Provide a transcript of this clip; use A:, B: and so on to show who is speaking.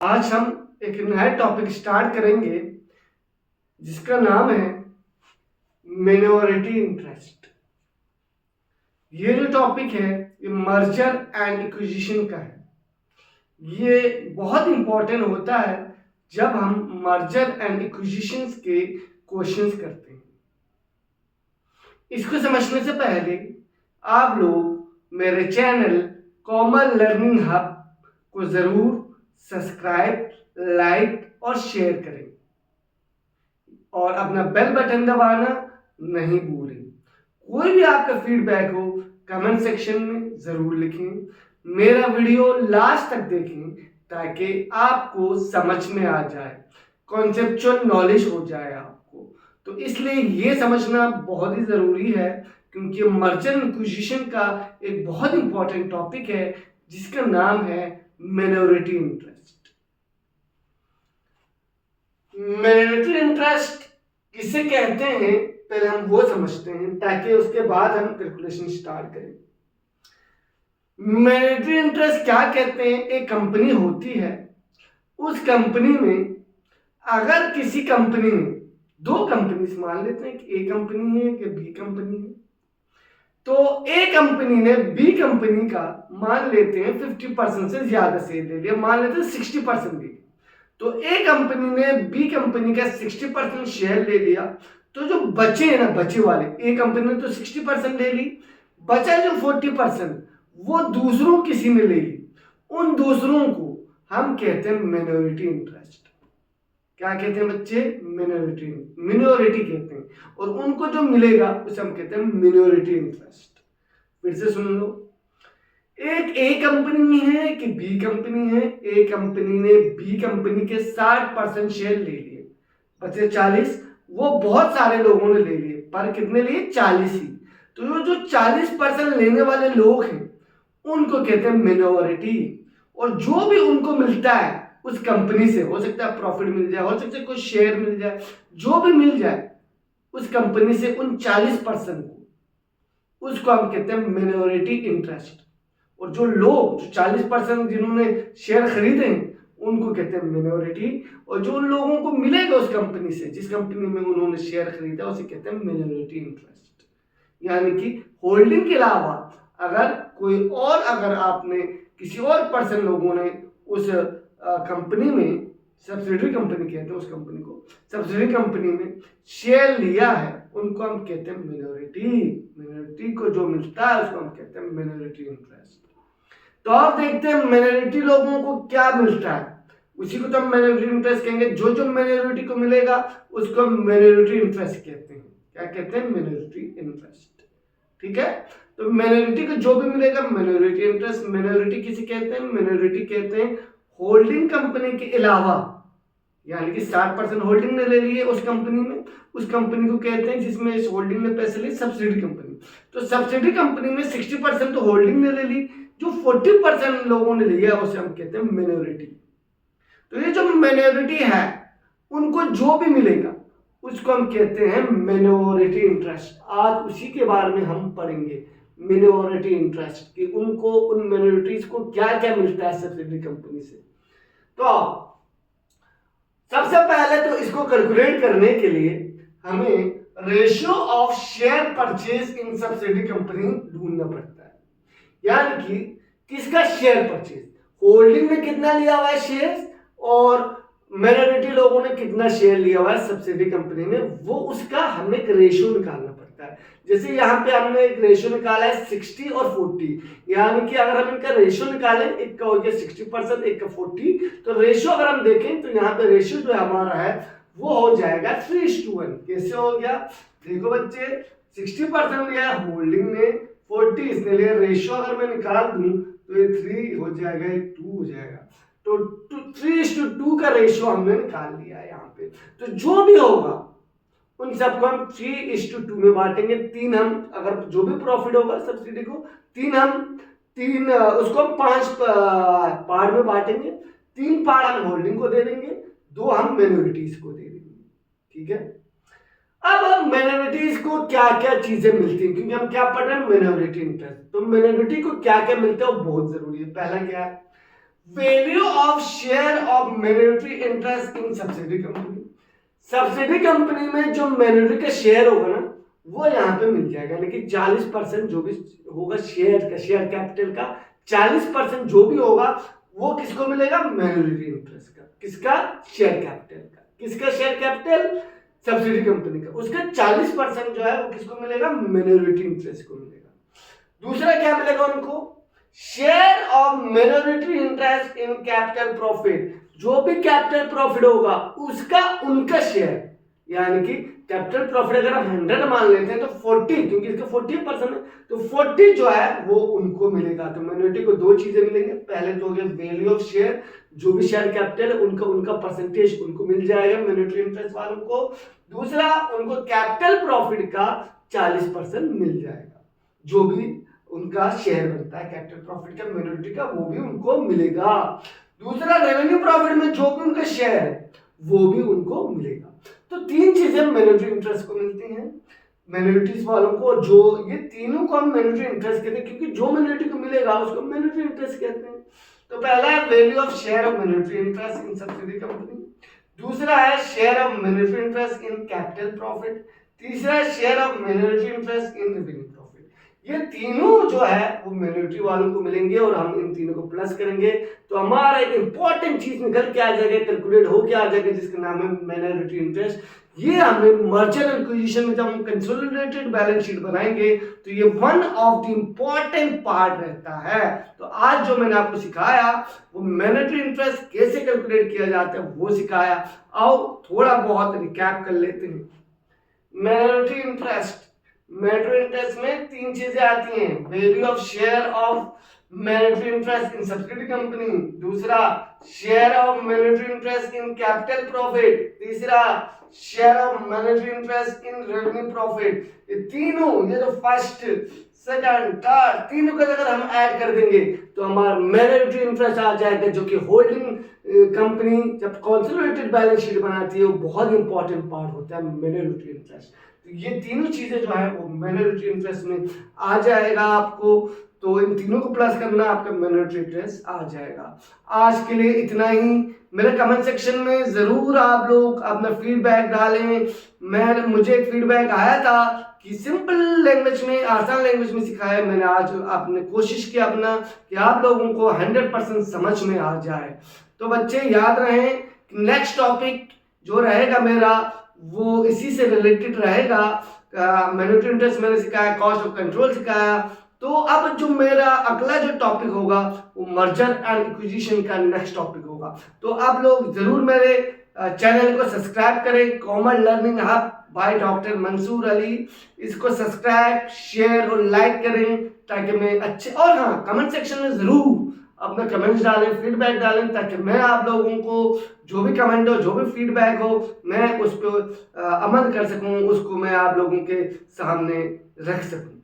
A: आज हम एक नया टॉपिक स्टार्ट करेंगे जिसका नाम है मिनॉरिटी इंटरेस्ट। ये जो टॉपिक है ये मर्जर एंड एक्विजिशन का है। ये बहुत इंपॉर्टेंट होता है जब हम मर्जर एंड एक्विजिशंस के क्वेश्चंस करते हैं। इसको समझने से पहले आप लोग मेरे चैनल कॉमन लर्निंग हब को ज़रूर सब्सक्राइब, लाइक और शेयर करें और अपना बेल बटन दबाना नहीं भूलें। कोई भी आपका फीडबैक हो कमेंट सेक्शन में ज़रूर लिखें। मेरा वीडियो लास्ट तक देखें ताकि आपको समझ में आ जाए, कॉन्सेप्चुअल नॉलेज हो जाए आपको। तो इसलिए ये समझना बहुत ही ज़रूरी है क्योंकि मर्जर एंड एक्विजिशन का एक बहुत इंपॉर्टेंट टॉपिक है जिसका नाम है मिनॉरिटी इंटरेस्ट। मिनॉरिटी इंटरेस्ट किसे कहते हैं पहले हम वो समझते हैं ताकि उसके बाद हम कैलकुलेशन स्टार्ट करें। मिनॉरिटी इंटरेस्ट क्या कहते हैं? एक कंपनी होती है, उस कंपनी में अगर किसी कंपनी में दो कंपनी मान लेते हैं कि ए कंपनी है कि बी कंपनी है, तो ए कंपनी ने बी कंपनी का मान लेते हैं 50% से ज्यादा शेयर ले लिया, मान लेते हैं 60% ले लिया। तो ए कंपनी ने बी कंपनी का 60% शेयर ले लिया, तो जो बचे हैं ना, बचे वाले ए कंपनी ने तो 60% ले ली, बचा जो 40% वो दूसरों किसी ने ले ली। उन दूसरों को हम कहते हैं मिनॉरिटी इंटरेस्ट। क्या कहते हैं बच्चे? मिनॉरिटी कहते हैं। और उनको जो मिलेगा उसे हम कहते हैं मिनॉरिटी इंटरेस्ट। फिर से सुन लो, एक ए कंपनी है कि बी कंपनी है। ए कंपनी ने बी कंपनी के 60% शेयर ले लिए, बचे 40। वो बहुत सारे लोगों ने ले लिए, पर कितने लिए? 40 ही। तो ये जो 40% लेने वाले लोग हैं उनको कहते हैं मिनॉरिटी। और जो भी उनको मिलता है उस कंपनी से, हो सकता है प्रॉफिट मिल जाए, हो सकता है कोई शेयर मिल जाए, जो भी मिल जाए उस कंपनी से उन 40% को, उसको हम कहते हैं मिनॉरिटी इंटरेस्ट। और जो लोग जो 40% जिन्होंने शेयर खरीदे हैं उनको कहते हैं मिनॉरिटी। और जो उन लोगों को मिलेगा उस कंपनी से जिस कंपनी में उन्होंने शेयर खरीदा उसे कहते हैं मिनॉरिटी इंटरेस्ट। यानी कि होल्डिंग के अलावा अगर कोई और, अगर आपने किसी और पर्सन लोगों ने उस कंपनी में, सब्सिडरी कंपनी कहते हैं उस कंपनी को, सब्सिडरी कंपनी में शेयर लिया है, उनको हम कहते हैं मिनॉरिटी। मिनॉरिटी को जो मिलता है उसको हम कहते हैं मिनॉरिटी इंटरेस्ट। तो आप देखते हैं मिनॉरिटी लोगों को क्या मिलता है, उसी को तो हम मिनॉरिटी इंटरेस्ट कहेंगे। जो जो मिनॉरिटी को मिलेगा उसको हम मिनॉरिटी इंटरेस्ट कहते हैं। क्या कहते हैं? Minority interest. ठीक है, तो मिनॉरिटी को जो भी मिलेगा मिनॉरिटी इंटरेस्ट। मिनॉरिटी किसे कहते हैं? मिनॉरिटी कहते हैं होल्डिंग कंपनी के अलावा, यानी कि 60% होल्डिंग ने ले लिए उस कंपनी में, उस कंपनी को कहते हैं जिसमें इस होल्डिंग ने पैसे लिए सब्सिडी कंपनी। तो सब्सिडी कंपनी में 60% तो होल्डिंग ने ले ली, जो 40% लोगों ने लिया उसे हम कहते हैं मिनॉरिटी। तो ये जो मिनॉरिटी है उनको जो भी मिलेगा उसको हम कहते हैं मिनॉरिटी इंटरेस्ट। आज उसी के बारे में हम पढ़ेंगे, मिनॉरिटी इंटरेस्ट, कि उनको, उन मिनॉरिटीज को क्या क्या मिलता है सब्सिडी कंपनी से। तो सबसे पहले तो इसको कैलकुलेट करने के लिए हमें ratio of share purchase in subsidy company ढूंढना पड़ता है। यानी कि किसका शेयर परचेज, होल्डिंग में कितना लिया हुआ है शेयर और मिनॉरिटी लोगों ने कितना शेयर लिया हुआ है सब्सिडी कंपनी में, वो उसका हमें एक रेशियो निकालना पड़ता है। जैसे यहाँ पे हमने एक रेशियो निकाला है 60 और 40, यानी कि अगर हम इनका रेशियो निकालें, एक का हो गया 60%, एक का 40, तो रेशियो अगर हम देखें तो यहाँ पे रेशियो जो हमारा है वो हो जाएगा 3:1। कैसे हो गया? देखो बच्चे, 60% लिया होल्डिंग ने, 40 इसने लिया। रेशियो अगर मैं निकाल दूं तो ये 3 हो जाएगा, ये 2 हो जाएगा। तो 3:2 का रेशियो हमने निकाल लिया है यहाँ पे। तो जो भी होगा उन सबको हम 3:2 में बांटेंगे। 3 हम, अगर जो भी प्रॉफिट होगा सब्सिडी को, 3 उसको हम 5 पार्ट में बांटेंगे। 3 पार्ट हम होल्डिंग को दे देंगे, 2 हम मिनॉरिटीज को दे देंगे। ठीक है, अब हम मिनॉरिटीज को क्या क्या चीजें मिलती हैं, क्योंकि हम क्या पढ़ रहे हैं? Minority interest. तो मिनॉरिटी को क्या क्या मिलता है वो बहुत जरूरी है। पहला क्या है? Value of share of minority interest in subsidy company. Subsidy company में जो मिनोरिटी का शेयर होगा ना वो यहाँ पे मिल जाएगा, यानी कि 40% जो भी होगा शेयर का, शेयर कैपिटल का 40% जो भी होगा वो किसको मिलेगा, मिनोरिटी इंटरेस्ट का। किसका, शेयर कैपिटल का। किसका शेयर कैपिटल, सब्सिडी कंपनी का। उसका 40% जो है वो किसको मिलेगा, मिनोरिटी इंटरेस्ट को मिलेगा। दूसरा क्या मिलेगा उनको, share of minority interest in capital profit. जो भी कैपिटल प्रॉफिट होगा उसका उनका शेयर, यानी कि कैपिटल प्रॉफिट अगर आप 100 मान लेते हैं तो 40, क्योंकि इसका 40% है तो 40 जो है वो उनको मिलेगा। तो मिनोरिटी को दो चीजें मिलेंगे, पहले तो हो गया वैल्यू ऑफ शेयर, जो भी शेयर कैपिटल है उनका परसेंटेज उनको मिल जाएगा मिनोरिटी इंटरेस्ट वालों को। दूसरा, उनको कैपिटल प्रॉफिट का 40% मिल जाएगा, जो भी उनका शेयर बनता है कैपिटल प्रॉफिट का, मिनोरिटी का, वो भी उनको मिलेगा। दूसरा, रेवेन्यू प्रॉफिट में जो भी उनका शेयर है वो भी उनको मिलेगा। तो तीन चीजें मिनोरिटी इंटरेस्ट को मिलती हैं मिनोरिटीज वालों को, जो ये तीनों को हम मिनोरिटी इंटरेस्ट कहते हैं, क्योंकि जो मिनोरिटी को मिलेगा उसको मिनोरिटी इंटरेस्ट कहते हैं। तो पहला है value of share of minority interest in subsidy company. दूसरा है share of minority interest in capital profit. तीसरा है share of minority interest in revenue profit. ये तीनों जो है वो मिनोरिटी वालों को मिलेंगे और हम इन तीनों को प्लस करेंगे तो हमारा एक इंपॉर्टेंट चीज निकल के आ जाएगा, कैलकुलेट होके आ जाएगा, जिसका नाम है मिनोरिटी इंटरेस्ट। ये हमें मर्जर एंड एक्विजिशन में जब हम कंसोलिडेटेड बैलेंस शीट बनाएंगे तो ये one of the important part रहता है। तो आज जो मैंने आपको सिखाया वो मिनोरिटी इंटरेस्ट कैसे कैलकुलेट किया जाता है वो सिखाया। आओ थोड़ा बहुत रिकैप कर लेते हैं। मिनोरिटी इंटरेस्ट में तीन चीजें आती हैं, value of share of minority interest in subsidy company. दूसरा, share of minority interest in capital profit. तीसरा, share of minority interest in revenue profit. ये तीनों, ये जो फर्स्ट सेकंड थर्ड तीनों को अगर हम ऐड कर देंगे तो हमारा मिनोरिटी इंटरेस्ट आ जाएगा, जो कि होल्डिंग कंपनी जब कंसोलिडेटेड बैलेंस शीट बनाती है वो बहुत इंपॉर्टेंट पार्ट होता है मिनोरिटी इंटरेस्ट। तो ये तीनों चीजें जो है वो मिनोरिटी इंटरेस्ट में आ जाएगा आपको। तो इन तीनों को प्लस करना आपका मिनोरिटी इंटरेस्ट आ जाएगा। आज के लिए इतना ही। मेरे कमेंट सेक्शन में जरूर आप लोग अपना फीडबैक डालें। मुझे एक फीडबैक आया था कि सिंपल लैंग्वेज में, आसान लैंग्वेज में सिखाया मैंने। आज आपने कोशिश किया अपना कि आप लोगों को 100% समझ में आ जाए। तो बच्चे याद रहें, नेक्स्ट टॉपिक जो रहेगा मेरा वो इसी से रिलेटेड रहेगा। मिनोरिटी इंटरेस्ट मैंने सिखाया, कॉस्ट ऑफ कंट्रोल सिखाया। तो अब जो मेरा अगला जो टॉपिक होगा वो मर्जर एंड एक्विजिशन का नेक्स्ट टॉपिक होगा। तो आप लोग जरूर मेरे चैनल को सब्सक्राइब करें, Common Learning Hub by doctor Mansoor Ali. इसको सब्सक्राइब, शेयर और लाइक करें ताकि मैं अच्छे, और हाँ, कमेंट सेक्शन में जरूर अपना कमेंट्स डालें, फीडबैक डालें, ताकि मैं आप लोगों को जो भी कमेंट हो, जो भी फीडबैक हो, मैं उस पर अमल कर सकूं, उसको मैं आप लोगों के सामने रख सकूं।